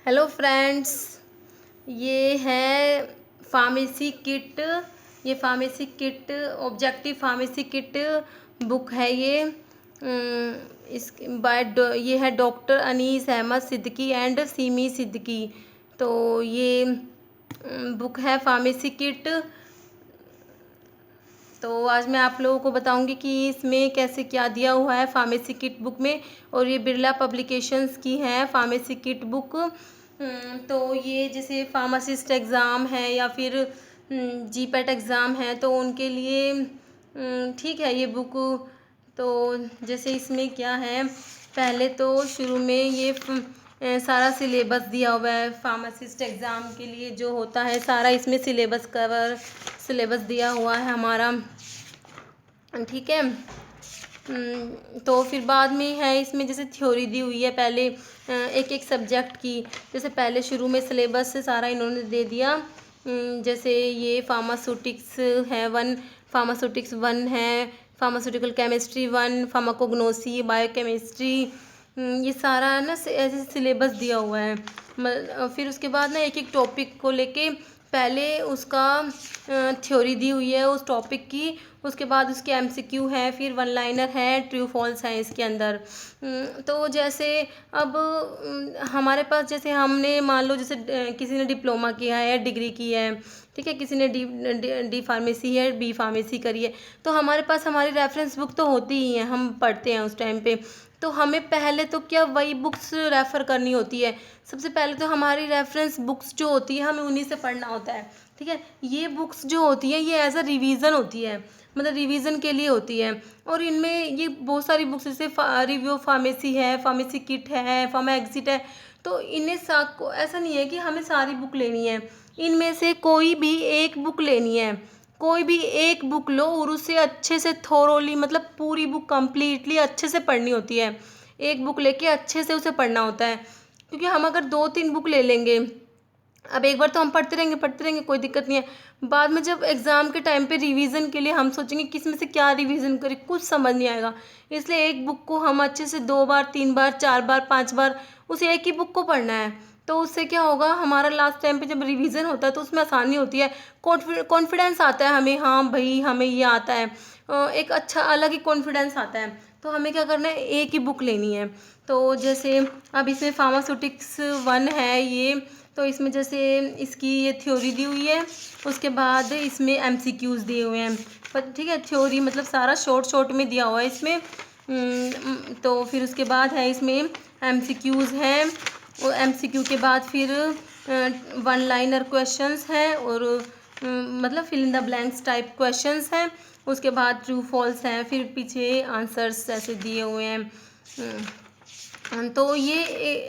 Hello friends, ये है pharmacy kit. ये pharmacy kit objective pharmacy kit book है। इस ये है डॉक्टर अनीस अहमद सिद्दीकी एंड सीमी सिद्दीकी। तो ये बुक है फार्मेसी किट। तो आज मैं आप लोगों को बताऊंगी कि इसमें कैसे क्या दिया हुआ है फार्मेसी किट बुक में। और ये बिरला पब्लिकेशंस की है फार्मेसी किट बुक। तो ये जैसे फार्मासिस्ट एग्ज़ाम है या फिर जीपेट एग्ज़ाम है तो उनके लिए ठीक है ये बुक। तो जैसे इसमें क्या है, पहले तो शुरू में ये सारा सिलेबस दिया हुआ है फार्मासिस्ट एग्ज़ाम के लिए जो होता है, सारा इसमें सिलेबस दिया हुआ है हमारा, ठीक है। तो फिर बाद में है इसमें जैसे थ्योरी दी हुई है पहले एक एक सब्जेक्ट की। जैसे पहले शुरू में सिलेबस से सारा इन्होंने दे दिया। जैसे ये फार्मास्यूटिक्स है फार्मास्यूटिक्स वन है, pharmaceutical chemistry one, pharmacognosy, biochemistry, ये सारा ना ऐसे सिलेबस दिया हुआ है। फिर उसके बाद ना एक एक टॉपिक को लेके पहले उसका थ्योरी दी हुई है उस टॉपिक की, उसके बाद उसके एमसीक्यू है, फिर वन लाइनर है, ट्रू फॉल्स है इसके अंदर। तो जैसे अब हमारे पास जैसे हमने मान लो जैसे किसी ने डिप्लोमा किया है, डिग्री की है, ठीक है, किसी ने डी फार्मेसी है, बी फार्मेसी करी है, तो हमारे पास हमारी रेफरेंस बुक तो होती ही है, हम पढ़ते हैं उस टाइम पे। तो हमें पहले तो क्या वही बुक्स रेफ़र करनी होती है। सबसे पहले तो हमारी रेफरेंस बुक्स जो होती है हमें उन्हीं से पढ़ना होता है, ठीक है। ये बुक्स जो होती है ये एज अ रिवीजन होती है, मतलब रिवीजन के लिए होती है। और इनमें ये बहुत सारी बुक्स जैसे रिव्यू ऑफ फार्मेसी है, फार्मेसी किट है, फार्मा एग्जिट है। तो इन्हें को ऐसा नहीं है कि हमें सारी बुक लेनी है, इनमें से कोई भी एक बुक लेनी है, कोई भी एक बुक लो और उसे अच्छे से थोरोली, मतलब पूरी बुक कंप्लीटली अच्छे से पढ़नी होती है। एक बुक लेके अच्छे से उसे पढ़ना होता है, क्योंकि हम अगर 2-3 बुक ले लेंगे, अब एक बार तो हम पढ़ते रहेंगे कोई दिक्कत नहीं है। बाद में जब एग्ज़ाम के टाइम पे रिवीजन के लिए हम सोचेंगे किस में से क्या रिवीजन करें, कुछ समझ नहीं आएगा। इसलिए एक बुक को हम अच्छे से 2 बार, 3 बार, 4 बार, 5 बार उस एक ही बुक को पढ़ना है। तो उससे क्या होगा, हमारा लास्ट टाइम पे जब रिवीजन होता है तो उसमें आसानी होती है, कॉन्फिडेंस आता है हमें, हाँ भाई हमें ये आता है, एक अच्छा अलग ही कॉन्फिडेंस आता है। तो हमें क्या करना है, एक ही बुक लेनी है। तो जैसे अब इसमें फार्मास्यूटिक्स वन है ये, तो इसमें जैसे इसकी ये थ्योरी दी हुई है, उसके बाद इसमें एमसीक्यूज़ दिए हुए हैं, पर ठीक है, थ्योरी मतलब सारा शॉर्ट में दिया हुआ है इसमें। तो फिर उसके बाद है इसमें एमसीक्यूज़ हैं, और एमसीक्यू के बाद फिर वन लाइनर क्वेश्चंस हैं, और मतलब fill in the blanks type questions हैं। उसके बाद ट्रू फॉल्स हैं, फिर पीछे आंसर्स ऐसे दिए हुए हैं। तो ये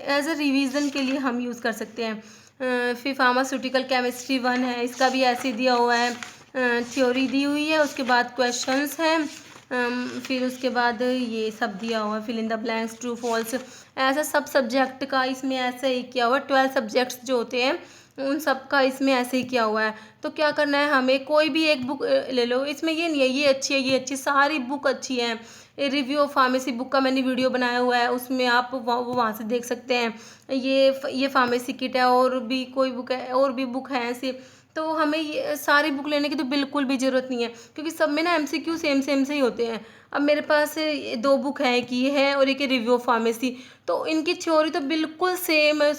एज अ रिवीजन के लिए हम यूज़ कर सकते हैं। फिर फार्मास्यूटिकल केमिस्ट्री वन है, इसका भी ऐसे दिया हुआ है, थ्योरी दी हुई है, उसके बाद क्वेश्चंस हैं, फिर उसके बाद ये सब दिया हुआ है, fill in the blanks, true false, ऐसा सब सब्जेक्ट का इसमें ऐसे ही किया हुआ है। 12 सब्जेक्ट्स जो होते हैं उन सब का इसमें ऐसे ही किया हुआ है। तो क्या करना है, हमें कोई भी एक बुक ले लो, इसमें ये नहीं है ये अच्छी है ये अच्छी, सारी बुक अच्छी हैं। रिव्यू ऑफ फार्मेसी बुक का मैंने वीडियो बनाया हुआ है, उसमें आप वहाँ से देख सकते हैं। ये फार्मेसी किट है, और भी कोई बुक है, और भी बुक है ऐसे। तो हमें ये सारी बुक लेने की तो बिल्कुल भी ज़रूरत नहीं है, क्योंकि सब में ना एमसीक्यू सेम सेम से ही होते हैं। अब मेरे पास 2 बुक है, एक ये है और एक रिव्यू ऑफ फार्मेसी, तो इनकी थ्योरी तो बिल्कुल सेम है,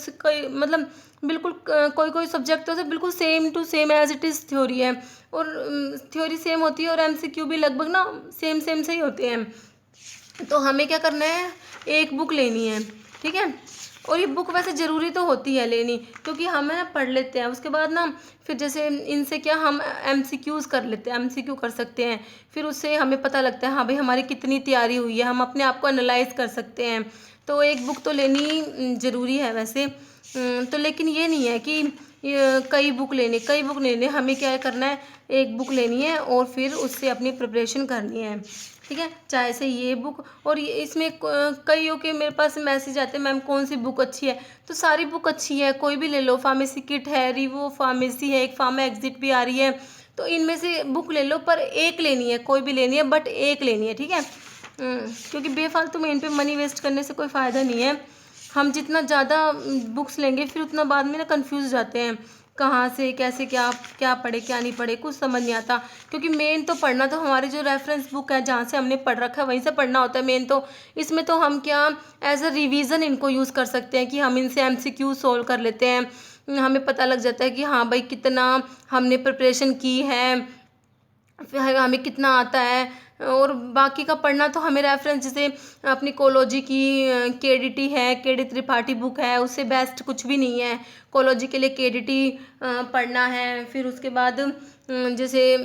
मतलब बिल्कुल कोई कोई सब्जेक्ट तो बिल्कुल same to same as it is theory है, और थ्योरी सेम होती है और एमसीक्यू भी लगभग ना सेम सेम से ही होते हैं। तो हमें क्या करना है, एक बुक लेनी है, ठीक है। और ये बुक वैसे ज़रूरी तो होती है लेनी, क्योंकि हम ना पढ़ लेते हैं, उसके बाद ना फिर जैसे इनसे क्या हम एमसीक्यूज़ कर लेते हैं, एमसीक्यू कर सकते हैं, फिर उससे हमें पता लगता है हाँ भाई हमारी कितनी तैयारी हुई है, हम अपने आप को एनालाइज कर सकते हैं। तो एक बुक तो लेनी ज़रूरी है वैसे। तो लेकिन ये नहीं है कि कई बुक लेने, हमें क्या करना है, एक बुक लेनी है और फिर उससे अपनी प्रिपरेशन करनी है, ठीक है। चाहे से ये बुक, और ये इसमें कईयों के मेरे पास मैसेज आते हैं, मैम कौन सी बुक अच्छी है, तो सारी बुक अच्छी है, कोई भी ले लो, फार्मेसी किट है, रिव्यू फार्मेसी है, एक फार्मा एग्जिट भी आ रही है, तो इनमें से बुक ले लो, पर एक लेनी है, कोई भी लेनी है बट एक लेनी है, ठीक है। क्योंकि बेफालतू में इन पर मनी वेस्ट करने से कोई फ़ायदा नहीं है। हम जितना ज़्यादा बुक्स लेंगे फिर उतना बाद में ना कंफ्यूज हो जाते हैं, कहाँ से कैसे क्या क्या पढ़े क्या नहीं पढ़े, कुछ समझ नहीं आता। क्योंकि मेन तो पढ़ना तो हमारे जो रेफरेंस बुक है जहाँ से हमने पढ़ रखा है वहीं से पढ़ना होता है मेन तो। इसमें तो हम क्या एज अ रिवीजन इनको यूज़ कर सकते हैं कि हम इनसे एमसीक्यू सोल्व कर लेते हैं, हमें पता लग जाता है कि हाँ भाई कितना हमने प्रिपरेशन की है, फिर हमें कितना आता है। और बाकी का पढ़ना तो हमें रेफरेंस जैसे अपनी कोलॉजी की केडीटी है, केडी त्रिपाठी बुक है, उससे बेस्ट कुछ भी नहीं है। कोलॉजी के लिए केडीटी पढ़ना है, फिर उसके बाद जैसे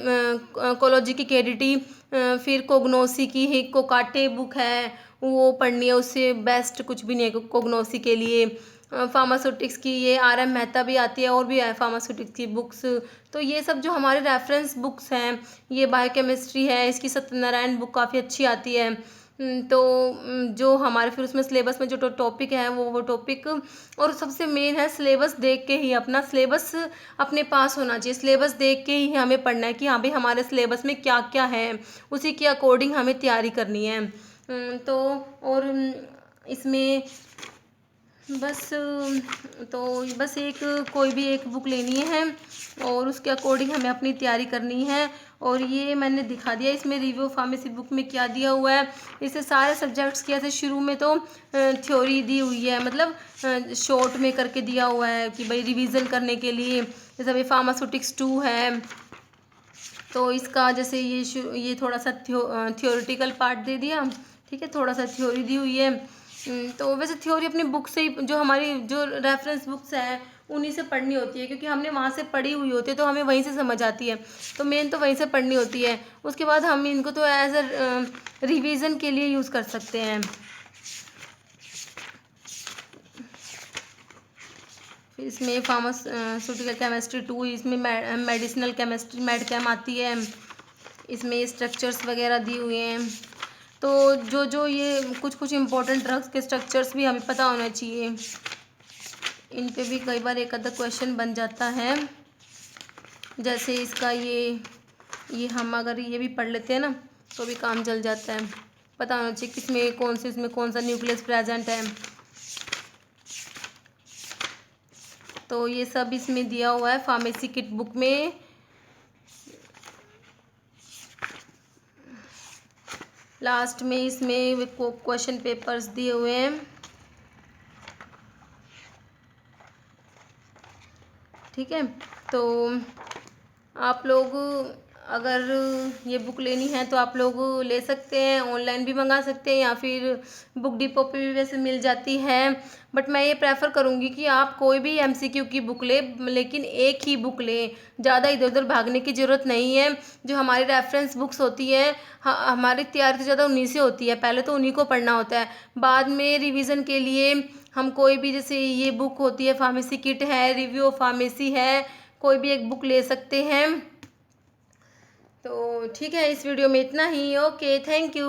कोलॉजी की केडीटी, फिर कोग्नोसी की ही कोकाटे बुक है वो पढ़नी है, उससे बेस्ट कुछ भी नहीं है कोग्नोसी के लिए। फार्मास्यूटिक्स की ये RM मेहता भी आती है और भी है फार्मास्यूटिक्स की बुक्स। तो ये सब जो हमारे रेफरेंस बुक्स हैं, ये बायोकेमिस्ट्री है, इसकी सत्यनारायण बुक काफ़ी अच्छी आती है। तो जो हमारे फिर उसमें सिलेबस में जो टॉपिक है वो टॉपिक, और सबसे मेन है सिलेबस देख के ही, अपना सिलेबस अपने पास होना चाहिए। सिलेबस देख के ही हमें पढ़ना है कि हाँ भाई हमारे सिलेबस में क्या क्या है, उसी के अकॉर्डिंग हमें तैयारी करनी है। तो और इसमें बस तो बस एक कोई भी एक बुक लेनी है और उसके अकॉर्डिंग हमें अपनी तैयारी करनी है। और ये मैंने दिखा दिया इसमें रिव्यू फार्मेसी बुक में क्या दिया हुआ है। इसे सारे सब्जेक्ट्स किया थे, शुरू में तो थ्योरी दी हुई है, मतलब शॉर्ट में करके दिया हुआ है कि भाई रिवीजन करने के लिए। जैसे अभी फार्मास्यूटिक्स 2 है तो इसका जैसे ये थोड़ा सा थियोरिटिकल पार्ट दे दिया, ठीक है, थोड़ा सा थ्योरी दी हुई है। तो वैसे थ्योरी अपनी बुक से ही, जो हमारी जो रेफरेंस बुक्स हैं उन्हीं से पढ़नी होती है, क्योंकि हमने वहाँ से पढ़ी हुई होती है तो हमें वहीं से समझ आती है। तो मेन तो वहीं से पढ़नी होती है, उसके बाद हम इनको तो एज अ रिवीजन के लिए यूज़ कर सकते हैं। फिर इसमें फार्मास्यूटिकल केमिस्ट्री 2, इसमें मेडिसिनल केमिस्ट्री मेड केम आती है, इसमें स्ट्रक्चर्स वगैरह दिए हुए हैं। तो जो जो ये कुछ कुछ इम्पोर्टेंट ड्रग्स के स्ट्रक्चर्स भी हमें पता होना चाहिए, इन पे भी कई बार एक आधा क्वेश्चन बन जाता है। जैसे इसका ये हम अगर ये भी पढ़ लेते हैं ना तो भी काम चल जाता है, पता होना चाहिए किसमें कौन से, इसमें कौन सा न्यूक्लियस प्रेजेंट है। तो ये सब इसमें दिया हुआ है फार्मेसी किट बुक में। लास्ट में इसमें क्वेश्चन पेपर्स दिए हुए हैं, ठीक है। तो आप लोग अगर ये बुक लेनी है तो आप लोग ले सकते हैं, ऑनलाइन भी मंगा सकते हैं या फिर बुक डिपो पे भी वैसे मिल जाती है। बट मैं ये प्रेफर करूँगी कि आप कोई भी MCQ की बुक ले, लेकिन एक ही बुक लें, ज़्यादा इधर उधर भागने की ज़रूरत नहीं है। जो हमारी रेफरेंस बुक्स होती है, हमारी तैयारी तो ज़्यादा उन्हीं से होती है, पहले तो उन्हीं को पढ़ना होता है, बाद में रिविज़न के लिए हम कोई भी, जैसे ये बुक होती है फार्मेसी किट है, रिव्यू ऑफ फार्मेसी है, कोई भी एक बुक ले सकते हैं। तो ठीक है, इस वीडियो में इतना ही। Okay, thank you.